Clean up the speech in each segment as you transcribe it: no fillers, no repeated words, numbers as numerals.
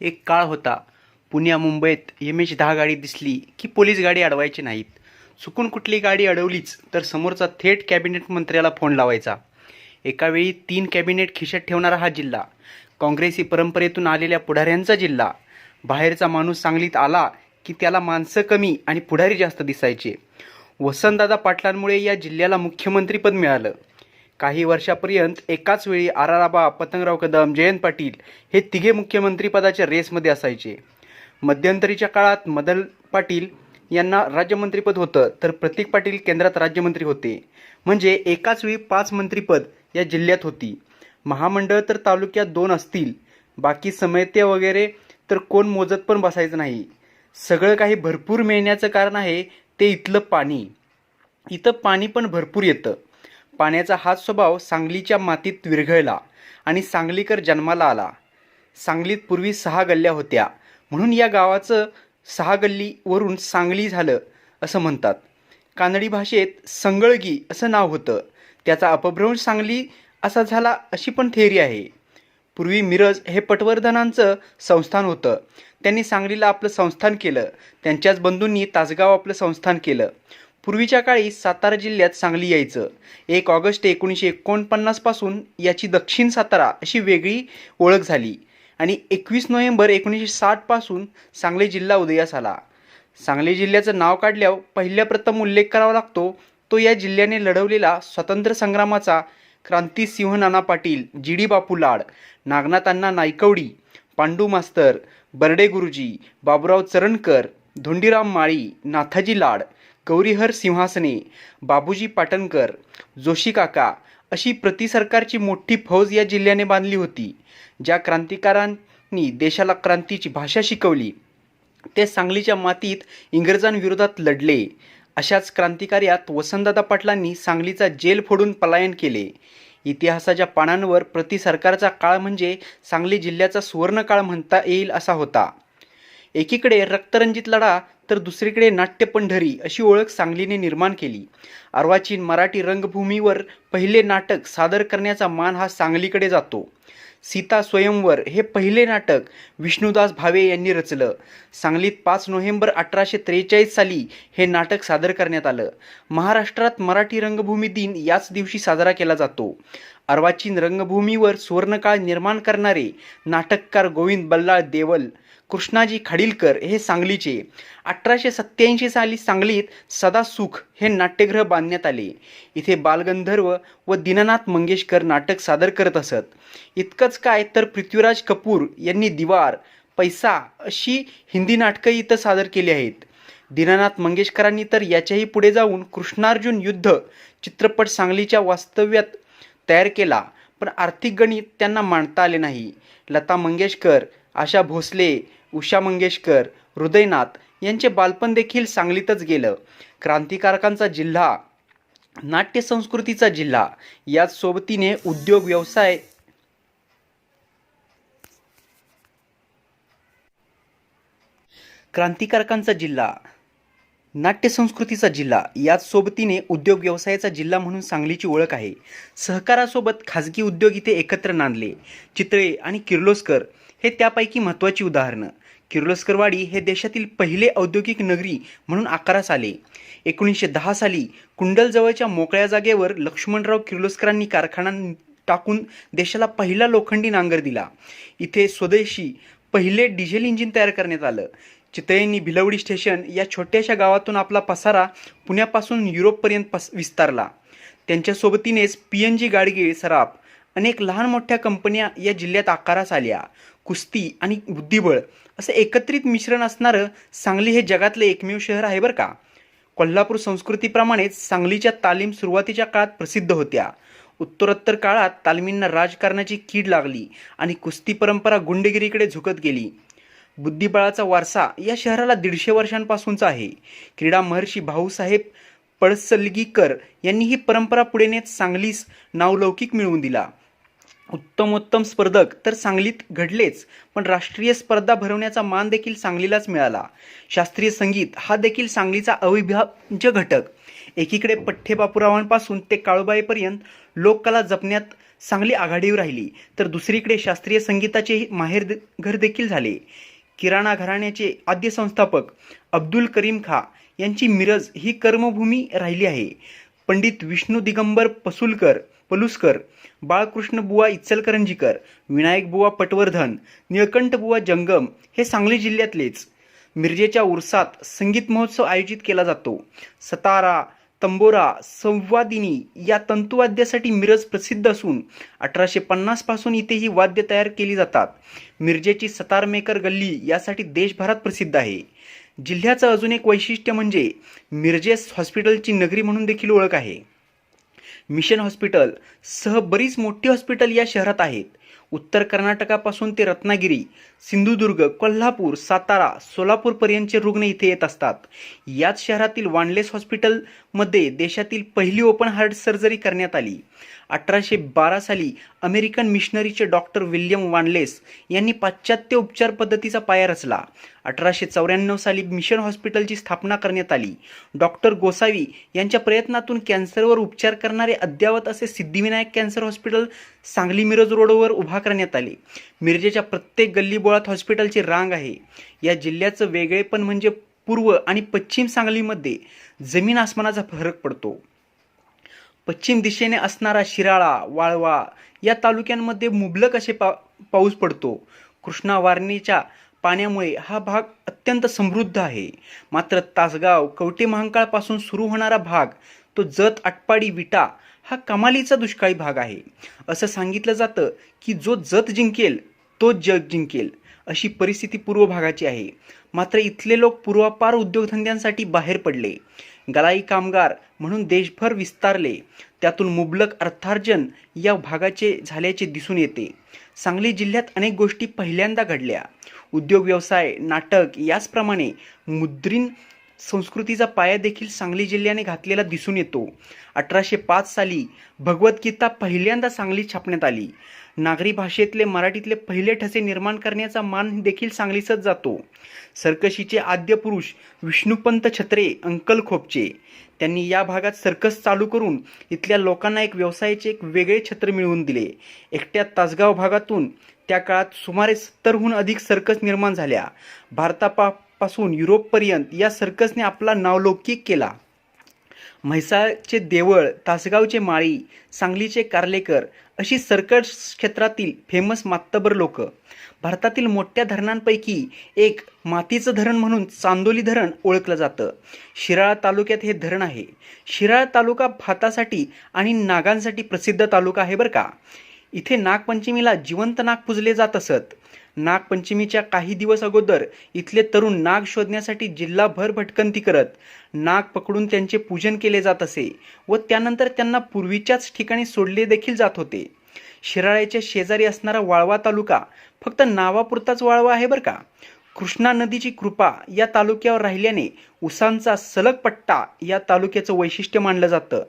एक काळ होता. पुण्या मुंबईत MH-10 गाडी दिसली की पोलीस गाडी अडवायची नाहीत. चुकून कुठली गाडी अडवलीच तर समोरचा थेट कॅबिनेट मंत्र्याला फोन लावायचा. एकावेळी 3 कॅबिनेट खिशात ठेवणारा हा जिल्हा, काँग्रेसी परंपरेतून आलेल्या पुढाऱ्यांचा जिल्हा. बाहेरचा माणूस सांगलीत आला की त्याला माणसं कमी आणि पुढारी जास्त दिसायचे. वसंतदादा पाटलांमुळे या जिल्ह्याला मुख्यमंत्रीपद मिळालं. काही वर्षापर्यंत एकाच वेळी आराराबा, पतंगराव कदम, जयंत पाटील हे तिघे मुख्यमंत्रीपदाच्या रेसमध्ये असायचे. मध्यंतरीच्या काळात मदन पाटील यांना राज्यमंत्रीपद होतं, तर प्रतीक पाटील केंद्रात राज्यमंत्री होते. म्हणजे एकाच वेळी 5 मंत्रीपद या जिल्ह्यात होती. महामंडळ तर तालुक्यात 2 असतील, बाकी समित्या वगैरे तर कोण मोजत पण बसायचं नाही. सगळं काही भरपूर मिळण्याचं कारण आहे ते इथलं पाणी. इथं पाणी पण भरपूर येतं. पाण्याचा हाच स्वभाव सांगलीच्या मातीत विरघळला आणि सांगलीकर जन्माला आला. सांगलीत पूर्वी 6 गल्ल्या होत्या, म्हणून या गावाचं 6 गल्लीवरून सांगली झालं असं म्हणतात. कानडी भाषेत संगळगी असं नाव होतं, त्याचा अपभ्रंश सांगली असा झाला अशी पण थेअरी आहे. पूर्वी मिरज हे पटवर्धनांचं संस्थान होतं. त्यांनी सांगलीला आपलं संस्थान केलं. त्यांच्याच बंधूंनी तासगाव आपलं संस्थान केलं. पूर्वीच्या काळी सातारा जिल्ह्यात सांगली यायचं. 1 ऑगस्ट 1949 पासून याची दक्षिण सातारा अशी वेगळी ओळख झाली आणि 21 नोव्हेंबर 1960 पासून सांगली जिल्हा उदयास आला. सांगली जिल्ह्याचं नाव काढल्यावर पहिल्या प्रथम उल्लेख करावा लागतो तो या जिल्ह्याने लढवलेला स्वातंत्र्य संग्रामाचा. क्रांतिसिंह नाना पाटील, GD बापू लाड, नागनाथ अण्णा नायकवडी, पांडू मास्तर, बर्डे गुरुजी, बाबूराव चरणकर, धोंडीराम माळी, नाथाजी लाड, गौरीहर सिंहासने, बाबूजी पाटणकर, जोशी काका अशी प्रतिसरकारची मोठी फौज या जिल्ह्याने बांधली होती. ज्या क्रांतिकारांनी देशाला क्रांतीची भाषा शिकवली ते सांगलीच्या मातीत इंग्रजांविरोधात लढले. अशाच क्रांतिकार्यात वसंतदादा पाटलांनी सांगलीचा जेल फोडून पलायन केले. इतिहासाच्या पानांवर प्रतिसरकारचा काळ म्हणजे सांगली जिल्ह्याचा सुवर्णकाळ म्हणता येईल असा होता. एकीकडे रक्तरंजित लढा तर दुसरीकडे नाट्य पंढरी अशी ओळख सांगलीने निर्माण केली. अर्वाचीन मराठी रंगभूमीवर पहिले नाटक सादर करण्याचा मान हा सांगलीकडे जातो. सीता स्वयंवर हे पहिले नाटक विष्णुदास भावे यांनी रचलं. सांगलीत 5 नोव्हेंबर 1843 साली हे नाटक सादर करण्यात आलं. महाराष्ट्रात मराठी रंगभूमी दिन याच दिवशी साजरा केला जातो. अर्वाचीन रंगभूमीवर सुवर्णकाळ निर्माण करणारे नाटककार गोविंद बल्लाळ देवल, कृष्णाजी खाडीलकर हे सांगलीचे. 1887 साली सांगलीत सदा सुख हे नाट्यगृह बांधण्यात आले. इथे बालगंधर्व व दीनानाथ मंगेशकर नाटक सादर करत असत. इतकंच काय तर पृथ्वीराज कपूर यांनी दीवार, पैसा अशी हिंदी नाटकं इथं सादर केली आहेत. दीनानाथ मंगेशकरांनी तर याच्याही पुढे जाऊन कृष्णार्जुन युद्ध चित्रपट सांगलीच्या वास्तव्यात तयार केला, पण आर्थिक गणित त्यांना मांडता आले नाही. लता मंगेशकर, आशा भोसले, उषा मंगेशकर, हृदयनाथ यांचे बालपण देखील सांगलीतच गेलं. क्रांतिकारकांचा जिल्हा, नाट्य संस्कृतीचा जिल्हा, याच सोबतीने उद्योग व्यवसाय क्रांतिकारकांचा जिल्हा, नाट्य संस्कृतीचा जिल्हा, याच सोबतीने उद्योग व्यवसायाचा जिल्हा म्हणून सांगलीची ओळख आहे. सहकारासोबत खाजगी उद्योग इथे एकत्र नांदले. चितळे आणि किर्लोस्कर हे त्यापैकी महत्त्वाची उदाहरणं. किर्लोस्करवाडी हे देशातील पहिले औद्योगिक नगरी म्हणून आकारास आले. 1910 साली कुंडलजवळच्या मोकळ्या जागेवर लक्ष्मणराव किर्लोस्करांनी कारखाना टाकून देशाला पहिला लोखंडी नांगर दिला. इथे स्वदेशी पहिले डिझेल इंजिन तयार करण्यात आलं. चितळेंनी भिलवडी स्टेशन या छोट्याशा गावातून आपला पसारा पुण्यापासून युरोपपर्यंत विस्तारला. त्यांच्या सोबतीनेच PNG गाडगीळ, सराफ अनेक लहान मोठ्या कंपन्या या जिल्ह्यात आकारास आल्या. कुस्ती आणि बुद्धिबळ असं एकत्रित मिश्रण असणारं सांगली हे जगातलं एकमेव शहर आहे बरं का. कोल्हापूर संस्कृतीप्रमाणेच सांगलीच्या तालीम सुरुवातीच्या काळात प्रसिद्ध होत्या. उत्तरोत्तर काळात तालमींना राजकारणाची कीड लागली आणि कुस्ती परंपरा गुंडगिरीकडे झुकत गेली. बुद्धिबळाचा वारसा या शहराला 150 वर्षांपासूनचा आहे. क्रीडा महर्षी भाऊसाहेब पळसलगीकर यांनी ही परंपरा पुढे नेत सांगलीस नावलौकिक मिळवून दिला. उत्तमोत्तम स्पर्धक तर सांगलीत घडलेच, पण राष्ट्रीय स्पर्धा भरवण्याचा मान देखील सांगलीलाच मिळाला. शास्त्रीय संगीत हा देखील सांगलीचा अविभाज्य घटक. एकीकडे पठ्ठे बापूरावांपासून ते काळूबाईपर्यंत लोककला जपण्यात सांगली आघाडीवर राहिली, तर दुसरीकडे शास्त्रीय संगीताचे माहेरघर देखील झाले. किराणा घराण्याचे आद्य संस्थापक अब्दुल करीम खा यांची मिरज ही कर्मभूमी राहिली आहे. पंडित विष्णू दिगंबर पलुसकर, बाळकृष्ण बुवा इचलकरंजीकर, विनायक बुवा पटवर्धन, निळकंठ बुवा जंगम हे सांगली जिल्ह्यातलेच. मिरजेच्या उरसात संगीत महोत्सव आयोजित केला जातो. सतारा, तंबोरा, संवादिनी या तंतुवाद्यासाठी मिरज प्रसिद्ध असून 1850 पासून इथे ही वाद्य तयार केली जातात. मिरजेची सतारमेकर गल्ली यासाठी देशभरात प्रसिद्ध आहे. जिल्ह्याचं अजून एक वैशिष्ट्य म्हणजे मिरजेस हॉस्पिटलची नगरी म्हणून देखील ओळख आहे. मिशन हॉस्पिटल सह बरीच मोठी हॉस्पिटल या शहरात आहेत. उत्तर कर्नाटकापासून ते रत्नागिरी, सिंधुदुर्ग, कोल्हापूर, सातारा, सोलापूरपर्यंतचे रुग्ण इथे येत असतात. याच शहरातील वानलेस हॉस्पिटलमध्ये देशातील पहिली ओपन हार्ट सर्जरी करण्यात आली. 1812 साली अमेरिकन मिशनरीचे डॉक्टर विल्यम वानलेस यांनी पाश्चात्य उपचार पद्धतीचा पाया रचला. 1894 साली मिशन हॉस्पिटलची स्थापना करण्यात आली. डॉक्टर गोसावी यांच्या प्रयत्नातून कॅन्सरवर उपचार करणारे अद्ययावत असे सिद्धिविनायक कॅन्सर हॉस्पिटल सांगली मिरज रोडवर उभा करण्यात आले. मिरजेच्या प्रत्येक गल्लीबोळात हॉस्पिटलची रांग आहे. या जिल्ह्याचं वेगळेपण म्हणजे पूर्व आणि पश्चिम सांगलीमध्ये जमीन आसमानाचा फरक पडतो. पश्चिम दिशेने असणारा शिराळा, वाळवा या तालुक्यांमध्ये मुबलक असे पाऊस पडतो. कृष्णा वारणीच्या पाण्यामुळे हा भाग अत्यंत समृद्ध आहे. मात्र तासगाव, कवठे महांकाळपासून सुरू होणारा भाग तो जत, आटपाडी, विटा हा कमालीचा दुष्काळी भाग आहे. असं सांगितलं जातं की जो जत जिंकेल तो जग जिंकेल, अशी परिस्थिती पूर्व भागाची आहे. मात्र इथले लोक पूर्वापार उद्योगधंद्यांसाठी बाहेर पडले. गलाई कामगार म्हणून देशभर विस्तारले. त्यातून मुबलक अर्थार्जन या भागाचे झाल्याचे दिसून येते. सांगली जिल्ह्यात अनेक गोष्टी पहिल्यांदा घडल्या. उद्योग, व्यवसाय, नाटक याचप्रमाणे मुद्रित संस्कृतीचा पाया देखील सांगली जिल्ह्याने घातलेला दिसून येतो. 1805 साली भगवद्गीता पहिल्यांदा सांगलीत छापण्यात आली. नागरी भाषेतले मराठीतले पहिले ठसे निर्माण करण्याचा मान देखील सांगलीसच जातो. सर्कशीचे आद्य पुरुष विष्णुपंत छत्रे अंकल खोपचे त्यांनी या भागात सर्कस चालू करून इथल्या लोकांना एक व्यवसायाचे एक वेगळे छत्र मिळवून दिले. एकट्या तासगाव भागातून त्या काळात सुमारे 70हून अधिक सर्कस निर्माण झाल्या. भारतापासून युरोपपर्यंत या सर्कसने आपला नावलौकिक केला. म्हैसाळचे देवळ, तासगावचे माळी, सांगलीचे कार्लेकर अशी सर्कस क्षेत्रातील फेमस मातब्बर लोक. भारतातील मोठ्या धरणांपैकी एक मातीचं धरण म्हणून चांदोली धरण ओळखलं जातं. शिराळा तालुक्यात हे धरण आहे. शिराळा तालुका भातासाठी आणि नागांसाठी प्रसिद्ध तालुका आहे बरं का. इथे नागपंचमीला जिवंत नाग पूजले जात असत. नागपंचमीच्या काही दिवस अगोदर इथले तरुण नाग शोधण्यासाठी जिल्हाभर भटकंती करत नाग पकडून त्यांचे पूजन केले जात असे व त्यानंतर त्यांना पूर्वीच्याच ठिकाणी सोडले देखील जात होते. शिराळ्याच्या शेजारी असणारा वाळवा तालुका फक्त नावापुरताच वाळवा आहे बरं का. कृष्णा नदीची कृपा या तालुक्यावर राहिल्याने उसांचा सलग पट्टा या तालुक्याचं वैशिष्ट्य मानलं जातं.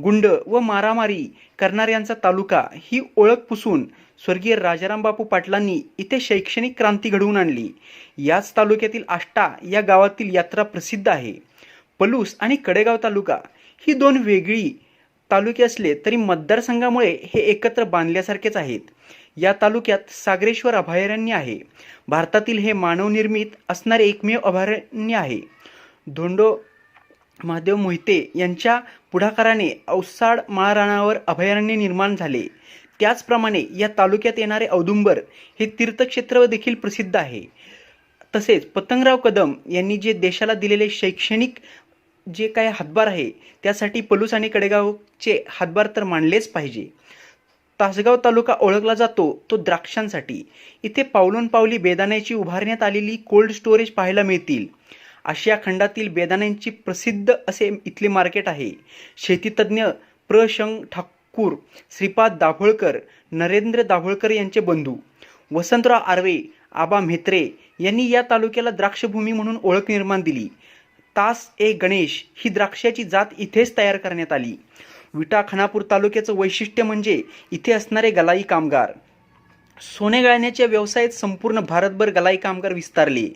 गुंड व मारामारी करणाऱ्यांचा तालुका ही ओळख पुसून स्वर्गीय राजाराम बापू पाटलांनी इथे शैक्षणिक क्रांती घडवून आणली. याच तालुक्यातील आष्टा या गावातील यात्रा प्रसिद्ध आहे. पलूस आणि कडेगाव तालुका ही दोन वेगळी तालुके असले तरी मतदारसंघामुळे हे एकत्र बांधल्यासारखेच आहेत. या तालुक्यात सागरेश्वर अभयारण्य आहे. भारतातील हे मानवनिर्मित असणारे एकमेव अभयारण्य आहे. धोंडो महादेव मोहिते यांच्या पुढाकाराने औसाड माळरानावर अभयारण्य निर्माण झाले. त्याचप्रमाणे या तालुक्यात येणारे औदुंबर हे तीर्थक्षेत्र देखील प्रसिद्ध आहे. तसेच पतंगराव कदम यांनी जे देशाला दिलेले शैक्षणिक जे काय हातभार आहे त्यासाठी पलूस आणि कडेगावचे हातभार तर मानलेच पाहिजे. तासगाव तालुका ओळखला जातो तो द्राक्षांसाठी. इथे पावलोनपावली बेदाण्याची उभारण्यात आलेली कोल्ड स्टोरेज पाहायला मिळतील. आशिया खंडातील बेदाण्यांची प्रसिद्ध असे इथले मार्केट आहे. शेतीतज्ञ प्रशंग ठाकूर, श्रीपाद दाभोळकर, नरेंद्र दाभोळकर यांचे बंधू वसंतराव आर्वे, आबा म्हेत्रे यांनी या तालुक्याला द्राक्षभूमी म्हणून ओळख निर्माण दिली. तास ए गणेश ही द्राक्षाची जात इथेच तयार करण्यात आली. विटा खानापूर तालुक्याचं वैशिष्ट्य म्हणजे इथे असणारे गलाई कामगार. सोने गळण्याच्या व्यवसायात संपूर्ण भारतभर गलाई कामगार विस्तारले.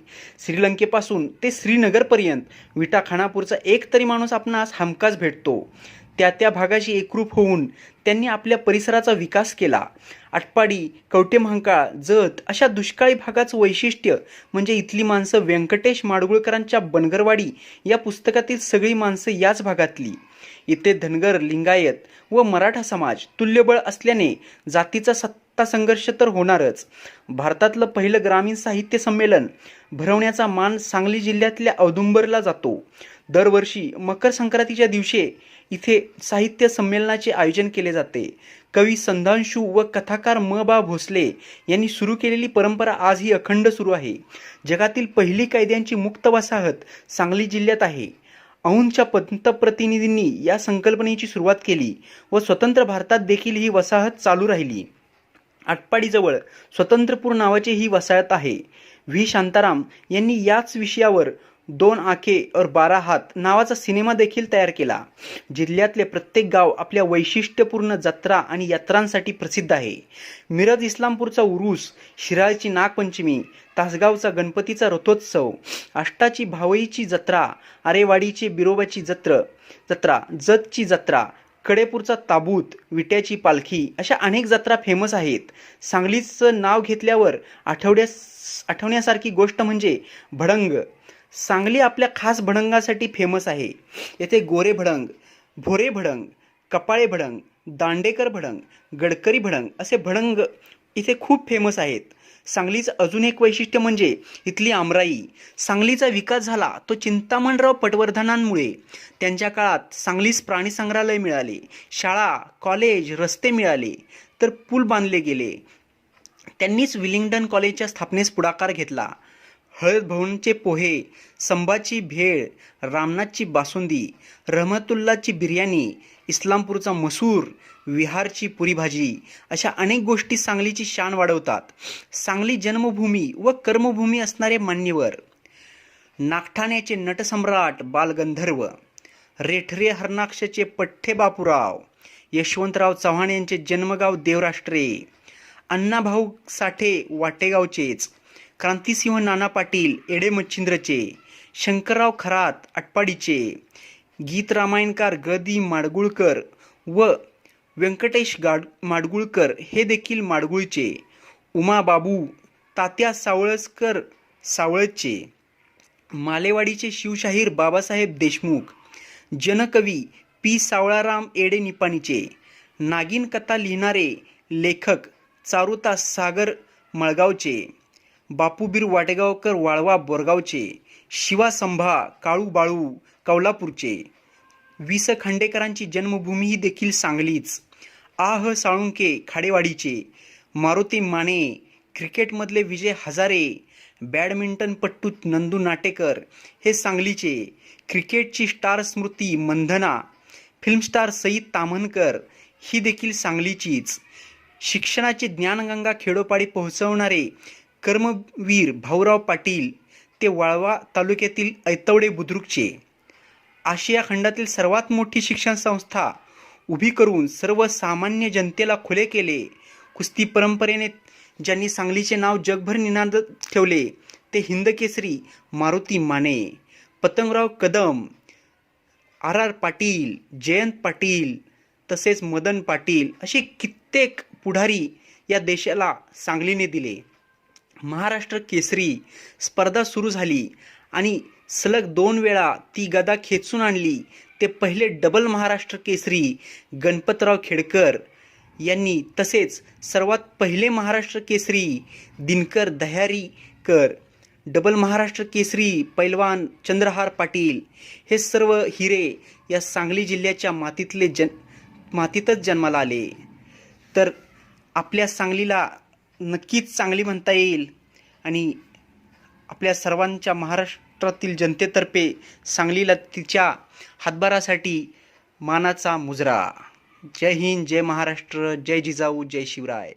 श्रीलंकेपासून ते श्रीनगरपर्यंत विटा खानापूरचा एक तरी माणूस आपणास हमखास भेटतो. त्या त्या भागाशी एकरूप होऊन त्यांनी आपल्या परिसराचा विकास केला. आटपाडी, कवठेमहांकाळ, जत अशा दुष्काळी भागाचं वैशिष्ट्य म्हणजे इथली माणसं व्यंकटेश माडगुळकरांच्या बनगरवाडी या पुस्तकातील सगळी माणसं याच भागातली. इथे धनगर, लिंगायत व मराठा समाज तुल्यबळ असल्याने जातीचा सत्ता संघर्ष तर होणारच. भारतातलं पहिलं ग्रामीण साहित्य संमेलन भरवण्याचा मान सांगली जिल्ह्यातल्या औदुंबरला जातो. दरवर्षी मकर संक्रांतीच्या दिवशी इथे साहित्य संमेलनाचे आयोजन केले जाते. कवी संधांशू व कथाकार म. बा. भोसले यांनी सुरू केलेली परंपरा आजही अखंड सुरू आहे. जगातील पहिली कैद्यांची मुक्त वसाहत सांगली जिल्ह्यात आहे. औंधच्या पंतप्रतिनिधींनी या संकल्पनेची सुरुवात केली व स्वतंत्र भारतात देखील ही वसाहत चालू राहिली. आटपाडीजवळ स्वतंत्रपूर नावाची ही वसाहत आहे. व्ही. शांताराम यांनी याच विषयावर 2 आंखें और 12 हात नावाचा सिनेमा देखील तयार केला. जिल्ह्यातले प्रत्येक गाव आपल्या वैशिष्ट्यपूर्ण जत्रा आणि यात्रांसाठी प्रसिद्ध आहे. मिरज इस्लामपूरचा उरूस, शिराळची नागपंचमी, तासगावचा गणपतीचा रथोत्सव, आष्टाची भावईची जत्रा, आरेवाडीची बिरोबाची जत्रा, जतची जत्रा, कडेपूरचा ताबूत, विट्याची पालखी अशा अनेक जत्रा फेमस आहेत. सांगलीचं नाव घेतल्यावर आठवण्यासारखी गोष्ट म्हणजे भडंग. सांगली आपल्या खास भडंगासाठी फेमस आहे. येथे गोरे भडंग, भोरे भडंग, कपाळे भडंग, दांडेकर भडंग, गडकरी भडंग असे भडंग इथे खूप फेमस आहेत. सांगलीचं अजून एक वैशिष्ट्य म्हणजे इथली आमराई. सांगलीचा विकास झाला तो चिंतामणराव पटवर्धनांमुळे. त्यांच्या काळात सांगलीस प्राणी संग्रहालय मिळाले, शाळा, कॉलेज, रस्ते मिळाले, तर पूल बांधले गेले. त्यांनीच विलिंग्डन कॉलेजच्या स्थापनेस पुढाकार घेतला. हळद भवनचे पोहे, संभाची भेळ, रामनाथची बासुंदी, रहमतुल्लाची बिर्याणी, इस्लामपूरचा मसूर, विहारची पुरी भाजी अशा अनेक गोष्टी सांगलीची शान वाढवतात. सांगली जन्मभूमी व कर्मभूमी असणारे मान्यवर. नागठाण्याचे नटसम्राट बालगंधर्व, रेठरे हरणाक्षचे पठ्ठे बापूराव, यशवंतराव चव्हाण यांचे जन्मगाव देवराष्ट्रे, अण्णाभाऊ साठे वाटेगावचेच, क्रांतिसिंह नाना पाटील एडे मच्छिंद्रचे, शंकरराव खरात आटपाडीचे, गीत रामायणकार ग. दी. माडगुळकर व व्यंकटेश माडगुळकर हे देखील माडगुळचे, उमाबाबू तात्या सावळकर सावळचे, मालेवाडीचे शिवशाहीर बाबासाहेब देशमुख, जनकवी पी. सावळाराम एडे निपाणीचे, नागिन कथा लिहिणारे लेखक चारुतास सागर मळगावचे, बापूबीर वाटेगावकर वाळवा बोरगावचे, शिवा संभा काळू बाळू कौलापूरचे. वि. स. खांडेकरांची जन्मभूमी ही देखील सांगलीच. आह साळुंके खाडेवाडीचे, मारुती माने, क्रिकेटमधले विजय हजारे, बॅडमिंटनपट्टू नंदू नाटेकर हे सांगलीचे, क्रिकेटची स्टार स्मृती मंधना, फिल्मस्टार सईद ताम्हणकर ही देखील सांगलीचीच. शिक्षणाची ज्ञानगंगा खेडोपाडी पोहोचवणारे कर्मवीर भाऊराव पाटील ते वाळवा तालुक्यातील ऐतवडे बुद्रुकचे. आशिया खंडातील सर्वात मोठी शिक्षण संस्था उभी करून सर्वसामान्य जनतेला खुले केले. कुस्ती परंपरेने ज्यांनी सांगलीचे नाव जगभर निनादत ठेवले ते हिंदकेसरी मारुती माने, पतंगराव कदम, आर. पाटील, जयंत पाटील तसेच मदन पाटील असे कित्येक पुढारी या देशाला सांगलीने दिले. महाराष्ट्र केसरी स्पर्धा सुरू झाली आणि सलग 2 वेळा ती गदा खेचून आणली ते पहिले डबल महाराष्ट्र केसरी गणपतराव खेडकर यांनी, तसेच सर्वात पहिले महाराष्ट्र केसरी दिनकर दह्यारीकर, डबल महाराष्ट्र केसरी पैलवान चंद्रहार पाटील हे सर्व हिरे या सांगली जिल्ह्याच्या मातीतच जन्माला आले. तर आपल्या सांगलीला नक्कीच चांगली म्हणता येईल आणि आपल्या सर्वांच्या महाराष्ट्रातील जनतेतर्फे सांगलीला तिच्या हातभारासाठी मानाचा मुजरा. जय हिंद, जय महाराष्ट्र, जय जिजाऊ, जय शिवराय.